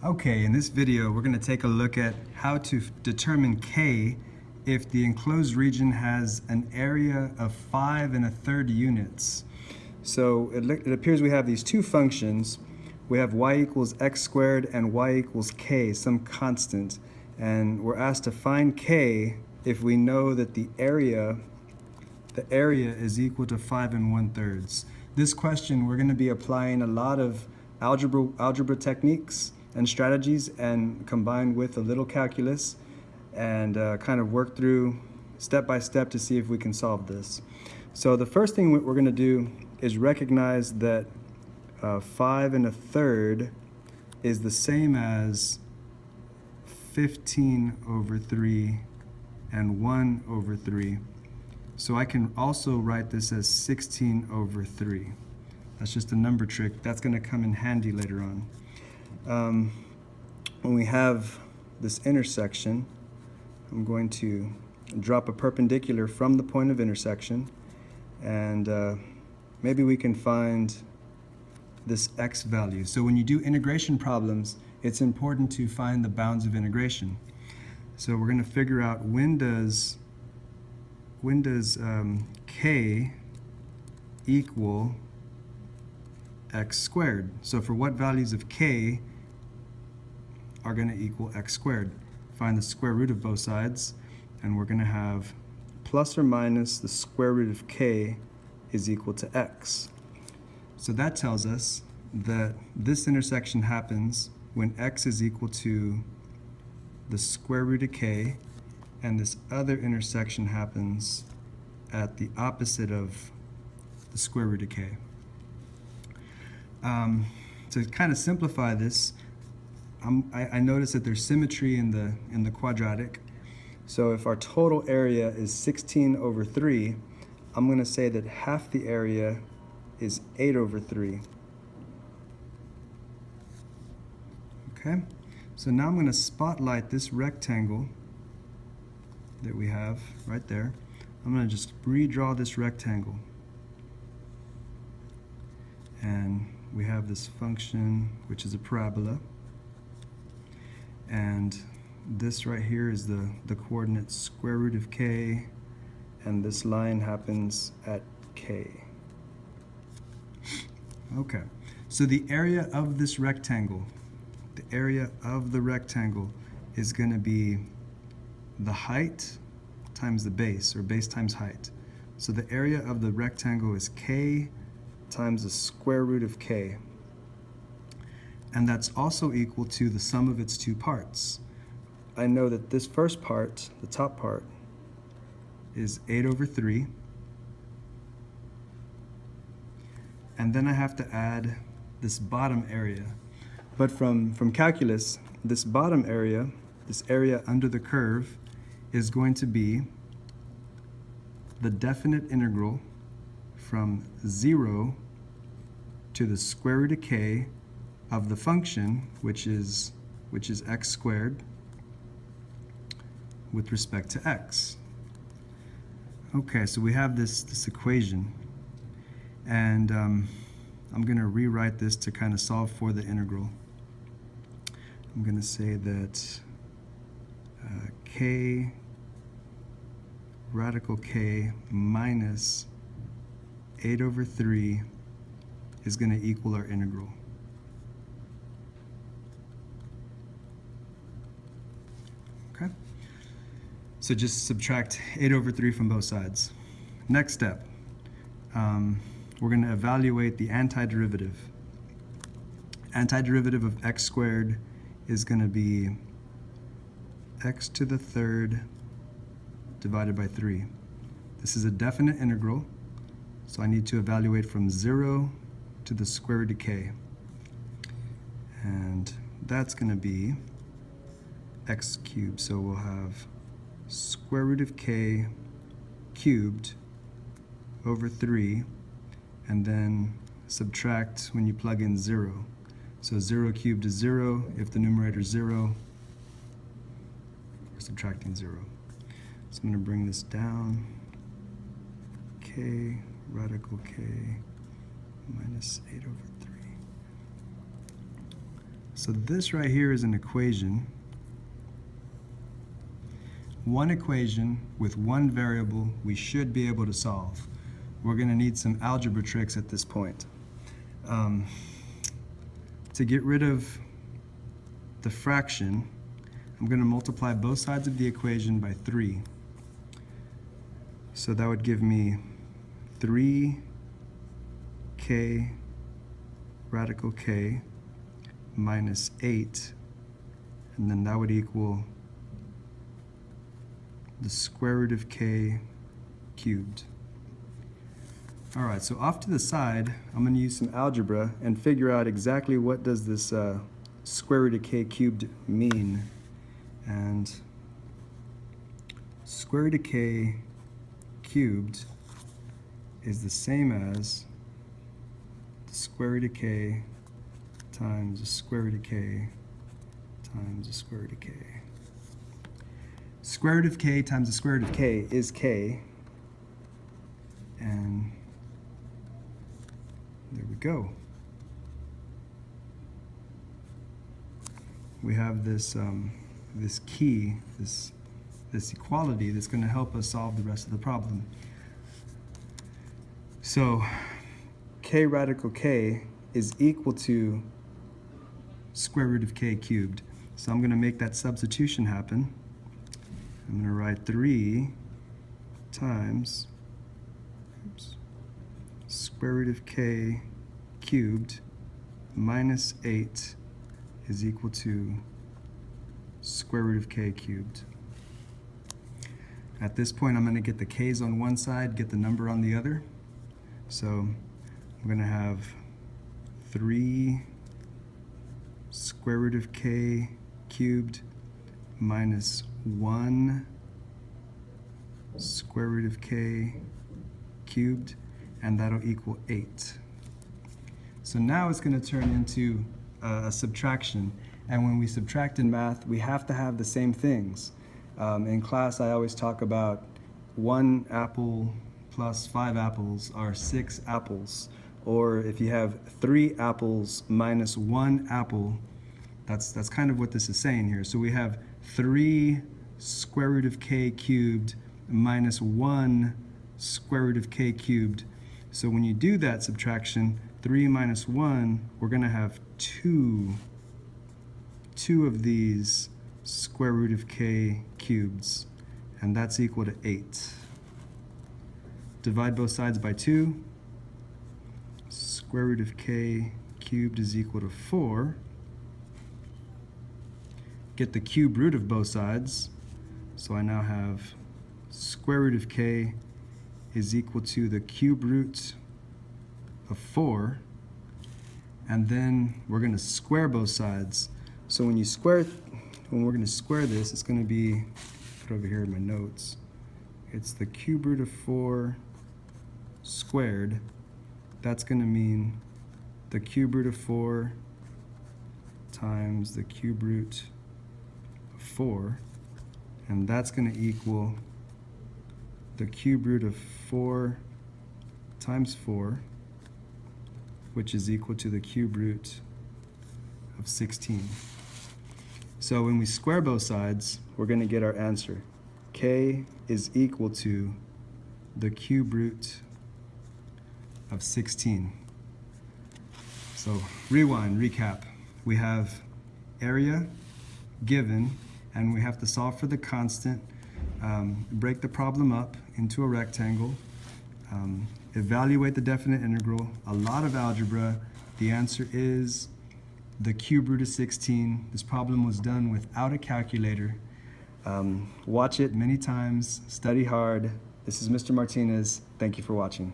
Okay, in this video, we're going to take a look at how to determine K if the enclosed region has an area of 5 1/3 units. So it appears we have these two functions. We have y equals x squared and y equals k, some constant. And we're asked to find k if we know that the area is equal to 5 1/3. This question, we're going to be applying a lot of algebra techniques and strategies, and combined with a little calculus, and kind of work through step by step to see if we can solve this. So the first thing we're going to do is recognize that 5 1/3 is the same as 15/3 and 1/3. So I can also write this as 16/3. That's just a number trick. That's going to come in handy later on. When we have this intersection, I'm going to drop a perpendicular from the point of intersection, and maybe we can find this x value. So when you do integration problems, it's important to find the bounds of integration. So we're going to figure out when does k equal x squared. So for what values of k are going to equal x squared? Find the square root of both sides, and we're going to have plus or minus the square root of k is equal to x. So that tells us that this intersection happens when x is equal to the square root of k, and this other intersection happens at the opposite of the square root of k. To kind of simplify this, I notice that there's symmetry in the quadratic. So if our total area is 16/3, I'm going to say that half the area is 8/3. Okay, so now I'm going to spotlight this rectangle that we have right there. I'm going to just redraw this rectangle. And we have this function, which is a parabola. And this right here is the coordinate square root of k, and this line happens at k. Okay, so the area of this rectangle, is going to be the height times the base, or base times height. So the area of the rectangle is k times the square root of k. And that's also equal to the sum of its two parts. I know that this first part, the top part, is 8/3. And then I have to add this bottom area. But from calculus, this bottom area, this area under the curve, is going to be the definite integral from 0 to the square root of k of the function, which is x squared, with respect to x. Okay, so we have this equation, and I'm going to rewrite this to kind of solve for the integral. I'm going to say that k, radical k minus 8/3 is going to equal our integral. Okay, so just subtract 8/3 from both sides. Next step, we're going to evaluate the antiderivative. Antiderivative of x squared is going to be x to the third divided by 3. This is a definite integral, so I need to evaluate from 0 to the square root of k. And that's going to be x cubed. So we'll have square root of k cubed over 3, and then subtract when you plug in 0. So 0 cubed is 0. If the numerator is 0, we're subtracting 0. So I'm going to bring this down. K, radical k, minus 8/3. So this right here is an equation. One equation with one variable we should be able to solve. We're going to need some algebra tricks at this point. To get rid of the fraction, I'm going to multiply both sides of the equation by 3. So that would give me 3k radical k minus 8, and then that would equal the square root of k cubed. All right, so off to the side, I'm going to use some algebra and figure out exactly what does this square root of k cubed mean. And square root of k cubed is the same as the square root of k times the square root of k times the square root of k. Square root of k times the square root of k is k, and there we go. We have this this key, this equality that's going to help us solve the rest of the problem. So k radical k is equal to square root of k cubed. So I'm going to make that substitution happen. I'm going to write 3 times square root of k cubed minus 8 is equal to square root of k cubed. At this point, I'm going to get the k's on one side, get the number on the other. So I'm going to have 3 square root of k cubed minus 1 square root of k cubed, and that'll equal 8. So now it's going to turn into a subtraction, and when we subtract in math, we have to have the same things. In class, I always talk about 1 apple plus 5 apples are 6 apples, or if you have 3 apples minus 1 apple, that's kind of what this is saying here. So we have 3 square root of k cubed minus 1 square root of k cubed. So when you do that subtraction, 3 minus 1, we're going to have 2 of these square root of k cubes, and that's equal to 8. Divide both sides by 2. Square root of k cubed is equal to 4. Get the cube root of both sides. So I now have square root of k is equal to the cube root of 4. And then we're going to square both sides. So when we're going to square this, it's going to be, put over here in my notes, it's the cube root of 4 squared. That's going to mean the cube root of 4 times the cube root of 4, and that's going to equal the cube root of 4 times 4, which is equal to the cube root of 16. So when we square both sides, we're going to get our answer. K is equal to the cube root of 16. So rewind, recap. We have area given, and we have to solve for the constant, break the problem up into a rectangle, evaluate the definite integral, a lot of algebra. The answer is the cube root of 16. This problem was done without a calculator. Watch it many times, study hard. This is Mr. Martinez. Thank you for watching.